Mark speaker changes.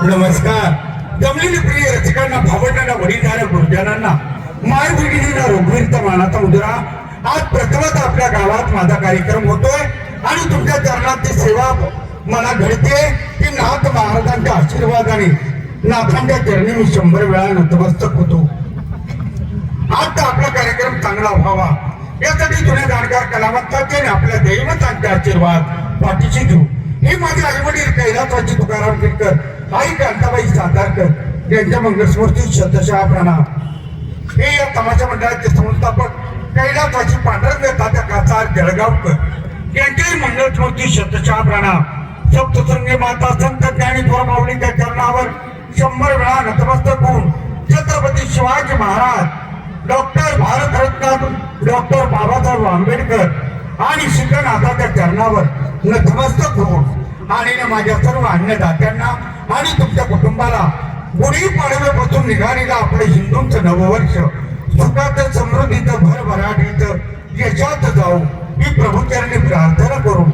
Speaker 1: नमस्कार. जमलेली प्रिय रसिकांना, भावंडांना, वडीलधाऱ्या गुरुजनांना, माय भगिनींना, रघुवीरचा मानाचा उदरा. आज प्रथमच आपल्या गावात माझा कार्यक्रम होतोय आणि तुमच्या चरणाची सेवा मला घडते. की नाथ महाराजांच्या आशीर्वादाने नाथांच्या चरणी मी 100 वेळा नतमस्तक होतो. आज आपला कार्यक्रम चांगला व्हावा यासाठी जुन्या जाणकार कलावंतांचे आपल्या दैवतांचे आशीर्वाद पाठीशी घेऊ. हे माझे आई वडील कैलासवासी तुकाराम किरकर, आई कांताबाई सातारकर यांच्या मंगलस्मृती शतशः प्रणाम. हे या तमाशा मंडळाचे संस्थापक कैलासवासी पांडुरंग तात्या कासार जळगावकर यांच्याही मंगलस्मृती शतशः प्रणाम. सप्तसंगी माता संत ज्ञानेश्वर माऊलींच्या चरणावर 100 वेळा नतमस्तक होऊन छत्रपती शिवाजी महाराज, डॉक्टर भारतरत्न डॉक्टर बाबासाहेब आंबेडकर आणि शिक्षणाच्या चरणावर नतमस्तक होऊन आणि माझ्या सर्व अन्नदात्यांना आणि तुमच्या कुटुंबाला गुढीपाडव्यापासून निघालेलं आपलं हिंदूंचं नववर्ष सुखाचं, समृद्धीचं, भरभराटीचं, यशात जाऊ ही प्रभूचरणी प्रार्थना करू.